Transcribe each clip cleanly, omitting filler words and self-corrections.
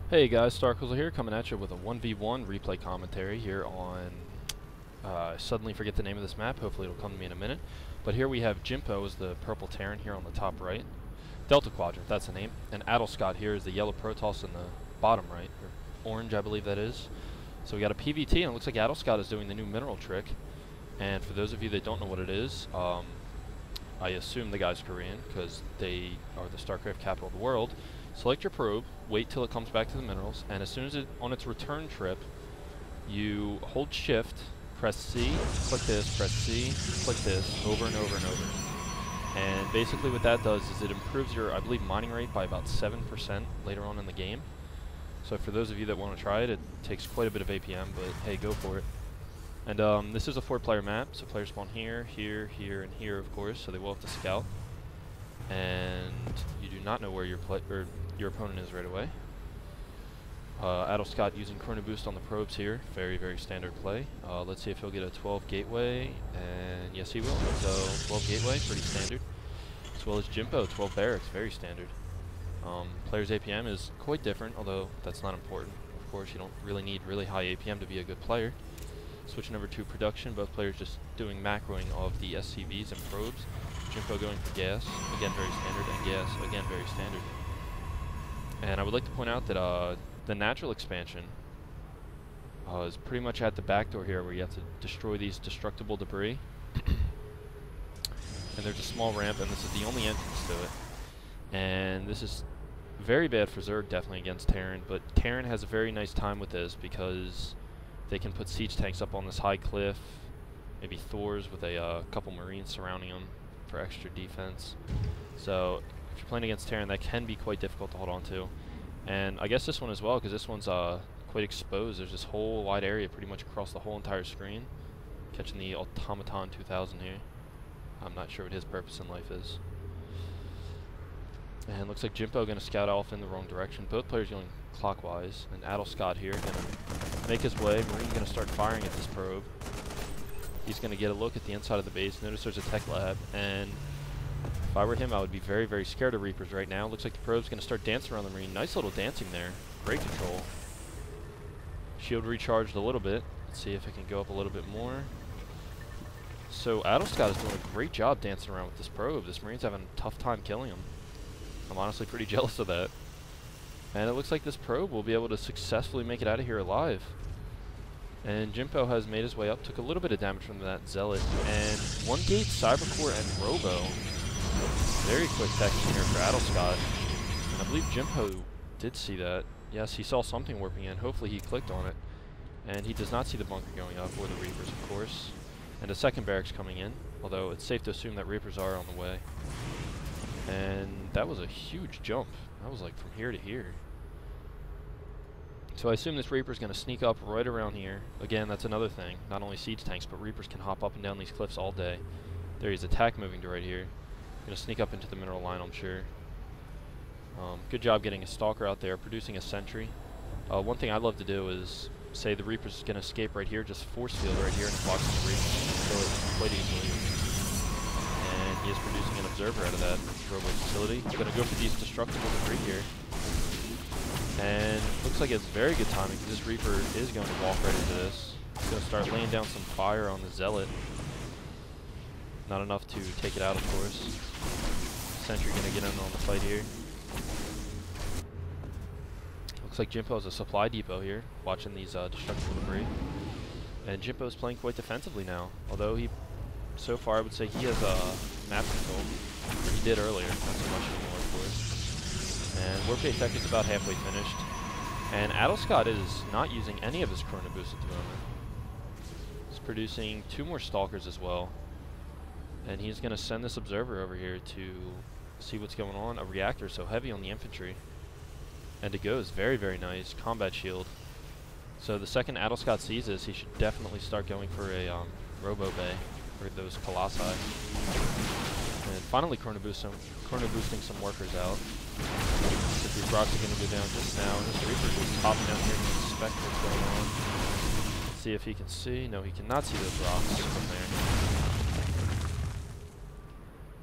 Hey guys, Starkwizzle here, coming at you with a 1v1 replay commentary here on, I suddenly forget the name of this map, hopefully it'll come to me in a minute. But here we have Jimpo as the purple Terran here on the top right. Delta Quadrant, that's the name. And Adelscott here is the yellow protoss in the bottom right, or orange I believe that is. So we got a PVT, and it looks like Adelscott is doing the new mineral trick. And for those of you that don't know what it is, I assume the guy's Korean, because they are the StarCraft capital of the world. Select your probe, wait till it comes back to the minerals, and as soon as it, on its return trip, you hold shift, press C, click this, press C, click this, over and over and over. And basically what that does is it improves your, I believe, mining rate by about 7% later on in the game. So for those of you that want to try it, it takes quite a bit of APM, but hey, go for it. And this is a 4-player map, so players spawn here, here, here, and here, of course, so they will have to scout. And you do not know where your opponent is right away. Adelscott using Chrono Boost on the probes here. Very, very standard play. Let's see if he'll get a 12 gateway, and yes he will. So 12 gateway, pretty standard. As well as Jimpo, 12 barracks, very standard. Player's APM is quite different, although that's not important. Of course, you don't really need really high APM to be a good player. Switching over to production, both players just doing macroing of the SCVs and probes. Jimpo going for gas, again very standard, and gas, again very standard. And I would like to point out that the natural expansion is pretty much at the back door here, where you have to destroy these destructible debris. And there's a small ramp, and this is the only entrance to it. And this is very bad for Zerg, definitely against Terran, but Terran has a very nice time with this because they can put siege tanks up on this high cliff, maybe Thors with a couple Marines surrounding them for extra defense. So if you're playing against Terran, that can be quite difficult to hold on to. And I guess this one as well, because this one's quite exposed. There's this whole wide area pretty much across the whole entire screen. Catching the Automaton 2000 here. I'm not sure what his purpose in life is. And looks like Jimpo going to scout off in the wrong direction. Both players going clockwise. And Adelscott here going to make his way. Marine going to start firing at this probe. He's going to get a look at the inside of the base. Notice there's a tech lab, and if I were him, I would be very, very scared of Reapers right now. Looks like the probe's going to start dancing around the Marine. Nice little dancing there. Great control. Shield recharged a little bit. Let's see if it can go up a little bit more. So Adelscott is doing a great job dancing around with this probe. This Marine's having a tough time killing him. I'm honestly pretty jealous of that. And it looks like this probe will be able to successfully make it out of here alive. And Jimpo has made his way up, took a little bit of damage from that Zealot, and one gate, Cybercore, and Robo. Very quick teching here for Adelscott. And I believe Jimpo did see that. Yes, he saw something warping in. Hopefully he clicked on it. And he does not see the bunker going up, or the Reapers, of course. And a second barracks coming in, although it's safe to assume that Reapers are on the way. And that was a huge jump. That was like from here to here. So I assume this Reaper's going to sneak up right around here. Again, that's another thing. Not only siege tanks, but Reapers can hop up and down these cliffs all day. There he's attack moving to right here. Going to sneak up into the mineral line, I'm sure. Good job getting a stalker out there, producing a sentry. One thing I'd love to do is, say the Reaper's going to escape right here, just force field right here and blocking the Reaper. Kill it quite easily. And he is producing an observer out of that robot facility. He's going to go for these destructible debris here. And looks like it's very good timing, because this Reaper is going to walk right into this. He's going to start laying down some fire on the Zealot. Not enough to take it out, of course. Sentry going to get in on the fight here. Looks like Jimpo has a supply depot here, watching these destructible debris. And Jimpo's playing quite defensively now, although he, so far I would say he has map control. Or he did earlier, not so much anymore, of course. And Warp Tech is about halfway finished. And Adelscott is not using any of his Chrono Boost at the moment. He's producing 2 more Stalkers as well. And he's going to send this Observer over here to see what's going on. A reactor so heavy on the infantry. And it goes very, very nice. Combat shield. So the second Adelscott sees this, he should definitely start going for a Robo Bay, or those Colossi. And finally Chrono boosting some workers out. So these rocks are going to go down just now, and this Reaper is hopping down here to inspect what's going on. Let's see if he can see. No, he cannot see those rocks from there.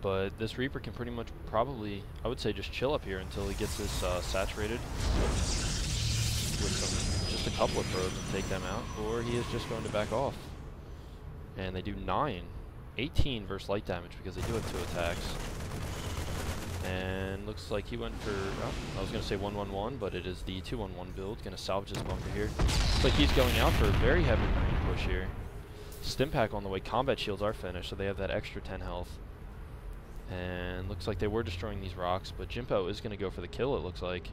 But this Reaper can pretty much probably, I would say, just chill up here until he gets this saturated. a couple of probes and take them out, or he is just going to back off. And they do 18 versus light damage because they do have 2 attacks. And looks like he went for, I was going to say 1-1-1, but it is the 2-1-1 build. Going to salvage this bunker here. Looks like he's going out for a very heavy marine push here. Stim pack on the way. Combat shields are finished, so they have that extra 10 health. And looks like they were destroying these rocks, but Jimpo is going to go for the kill, it looks like.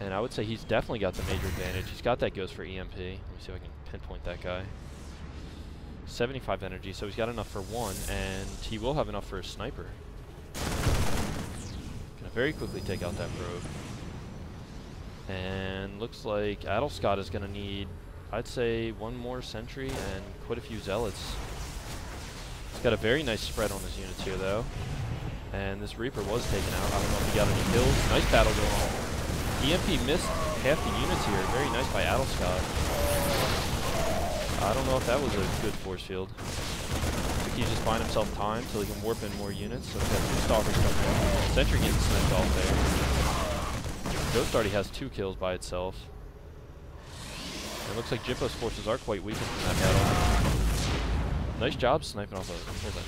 And I would say he's definitely got the major advantage. He's got that goes for EMP. Let me see if I can pinpoint that guy. 75 energy, so he's got enough for 1, and he will have enough for a sniper. Gonna very quickly take out that probe. And looks like Adelscott is gonna need, I'd say, 1 more sentry and quite a few zealots. He's got a very nice spread on his units here, though. And this Reaper was taken out. I don't know if he got any kills. Nice battle going on. EMP missed half the units here. Very nice by Adelscott. I don't know if that was a good force field. I think he's just buying himself time until he can warp in more units. So he's got 2 stalkers coming in. Sentry getting sniped off there. Ghost already has 2 kills by itself. It looks like Jimpo's forces are quite weakened from that battle. Nice job sniping off a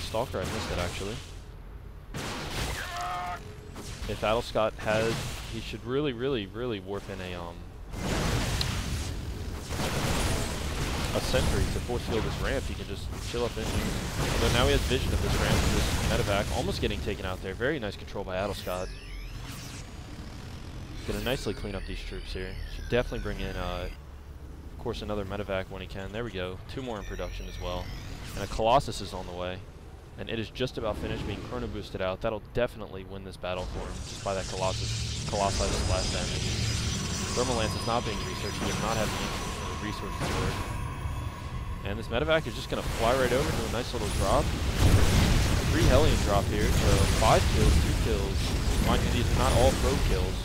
stalker. I missed it actually. If Adelscott has, he should really warp in a sentry to force field this ramp. He can just chill up in here. Although now he has vision of this ramp with this medevac almost getting taken out there. Very nice control by Adelscott. Gonna nicely clean up these troops here. Should definitely bring in, of course, another medevac when he can. There we go. 2 more in production as well. And a Colossus is on the way. And it is just about finished being chrono boosted out. That'll definitely win this battle for him, just by that Colossi splash damage. Thermal Lance is not being researched. He does not have the resources for it. And this medevac is just going to fly right over to a nice little drop. 3 Hellion drop here, so 5 kills, 2 kills. Mind you, these are not all probe kills.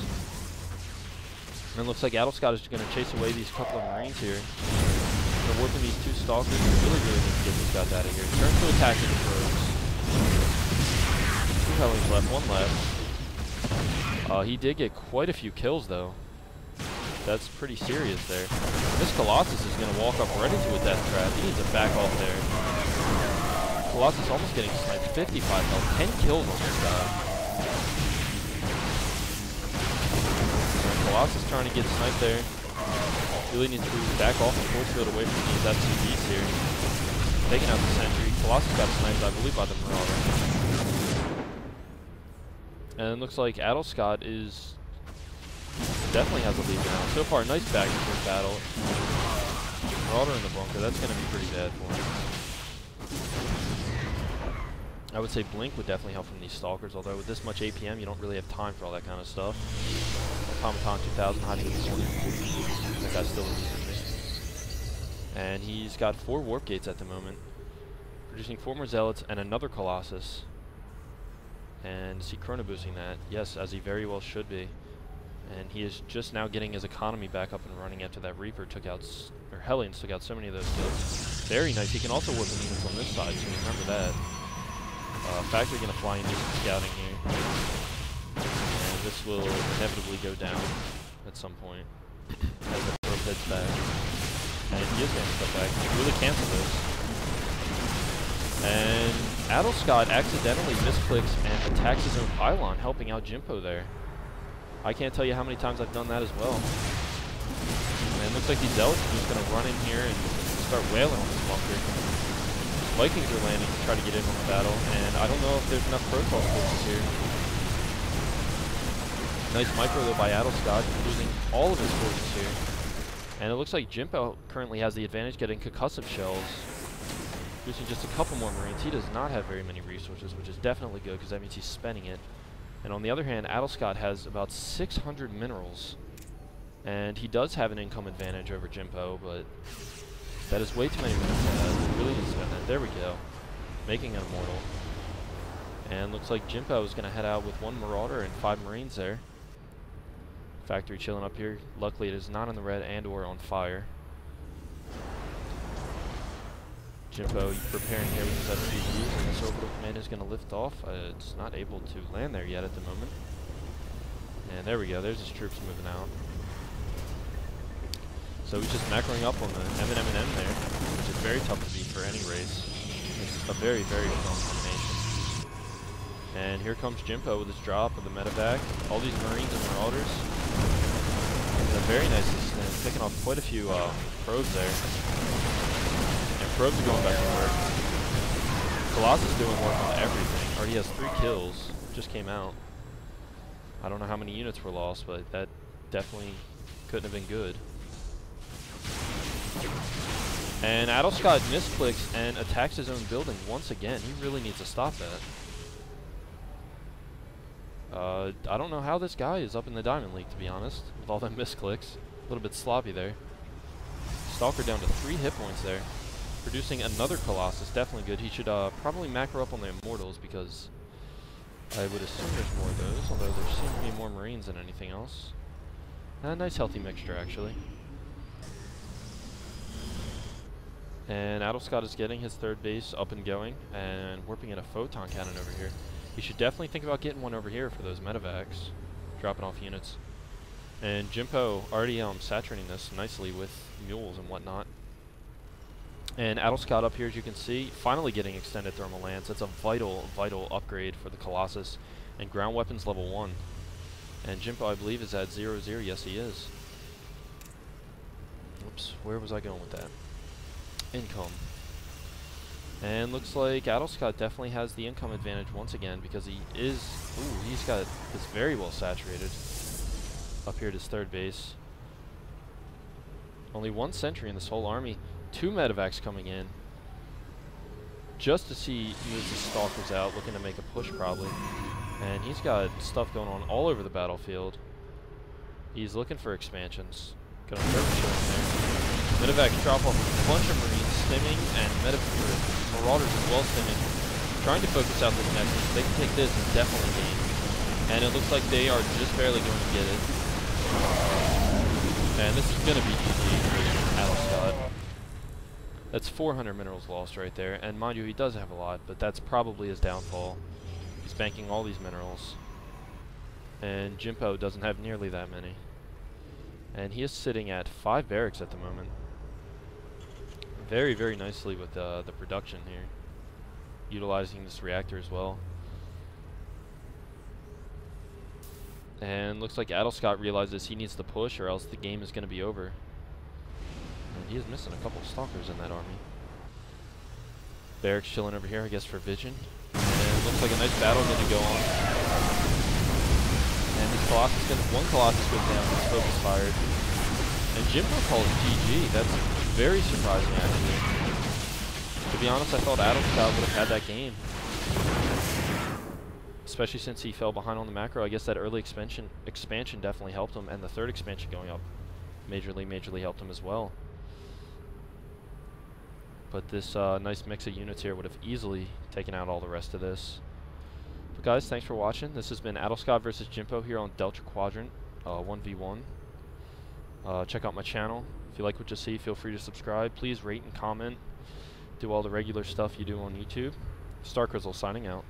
And it looks like Adelscott is going to chase away these couple of Marines here. They're working these 2 stalkers. Really need to get these guys out of here. Turn to attack into probes. 2 Hellions left, 1 left. He did get quite a few kills though. That's pretty serious there. This Colossus is going to walk up right into a death trap. He needs to back off there. Colossus almost getting sniped. 55 health. 10 kills on this guy. Colossus trying to get sniped there. Really needs to back off the force field away from these SCVs here. Taking out the sentry. Colossus got sniped, I believe, by the Marauder. And it looks like Adelscott is definitely has a lead now. So far, nice back and forth battle. Marauder in the bunker, that's going to be pretty bad for him. I would say Blink would definitely help from these stalkers, although with this much APM, you don't really have time for all that kind of stuff. Automaton 2000 hiding in the corner. That guy's still elusive me. And he's got 4 warp gates at the moment, producing 4 more zealots and another Colossus. And is he chrono boosting that? Yes, as he very well should be. And he is just now getting his economy back up and running after that Reaper took out, or Hellions took out so many of those kills. Very nice. He can also work with units on this side, so remember that. Factory going to fly in some scouting here. And this will inevitably go down at some point as the probe heads back. And he is going to step back. He really cancel this. And Adelscott accidentally misclicks and attacks his own pylon, helping out Jimpo there. I can't tell you how many times I've done that as well. And it looks like these zealots are just going to run in here and start wailing on this bunker. Vikings are landing to try to get in on the battle, and I don't know if there's enough protoss forces here. Nice micro though by Adelscott, losing all of his forces here. And it looks like Jimpo currently has the advantage getting concussive shells, producing just a couple more Marines. He does not have very many resources, which is definitely good because that means he's spending it. And on the other hand, Adelscott has about 600 minerals, and he does have an income advantage over Jimpo, but that is way too many minerals. He really needs to spend that. There we go. Making it immortal. And looks like Jimpo is going to head out with 1 Marauder and 5 Marines there. Factory chilling up here. Luckily it is not in the red and or on fire. Jimpo preparing here with his SCVs, and this orbital command is going to lift off. It's not able to land there yet at the moment. And there we go. There's his troops moving out. So he's just macroing up on the M&M there, which is very tough to beat for any race. It's a very, very strong combination. And here comes Jimpo with his drop of the medevac. All these Marines and Marauders. Very nicely snipped, picking off quite a few probes there. And probes are going back to work. Colossus is doing work on everything. Already has 3 kills. Just came out. I don't know how many units were lost, but that definitely couldn't have been good. And Adelscott misclicks and attacks his own building once again. He really needs to stop that. I don't know how this guy is up in the Diamond League, to be honest, with all them misclicks. A little bit sloppy there. Stalker down to 3 hit points there. Producing another Colossus, definitely good. He should probably macro up on the Immortals, because I would assume there's more of those, although there seem to be more Marines than anything else. A nice healthy mixture, actually. And Adelscott is getting his 3rd base up and going, and warping in a photon cannon over here. You should definitely think about getting one over here for those medevacs, dropping off units. And Jimpo already saturating this nicely with mules and whatnot. And Adelscott up here, as you can see, finally getting extended thermal lance. That's a vital, vital upgrade for the Colossus. And ground weapons level 1. And Jimpo, I believe, is at 0-0. Yes, he is. Oops, where was I going with that? Income. And looks like Adelscott definitely has the income advantage once again, because he is, he's got this very well saturated up here at his 3rd base. Only 1 sentry in this whole army. 2 medevacs coming in just to see move the Stalkers out, looking to make a push probably. And he's got stuff going on all over the battlefield. He's looking for expansions. Got a Dervish in there. Medevacs drop off a bunch of Marines, stimming, and Marauders as well stimming. Trying to focus out this next. If they can take this, it's definitely game. And it looks like they are just barely going to get it. And this is going to be GG for Adelscott. That's 400 minerals lost right there. And mind you, he does have a lot, but that's probably his downfall. He's banking all these minerals. And Jimpo doesn't have nearly that many. And he is sitting at 5 barracks at the moment. Very, very nicely with the production here. Utilizing this reactor as well. And looks like Adelscott realizes he needs to push or else the game is going to be over. And he is missing a couple of Stalkers in that army. Barracks chilling over here, I guess, for vision. And looks like a nice battle going to go on. And this Colossus, one Colossus goes down, his focus fired. And Jimpo calls GG. That's very surprising, actually. To be honest, I thought Adelscott would have had that game. Especially since he fell behind on the macro. I guess that early expansion definitely helped him, and the 3rd expansion going up majorly helped him as well. But this nice mix of units here would have easily taken out all the rest of this. But guys, thanks for watching. This has been Adelscott versus Jimpo here on Delta Quadrant 1v1. Check out my channel. If you like what you see, feel free to subscribe. Please rate and comment. Do all the regular stuff you do on YouTube. Star Crizzle signing out.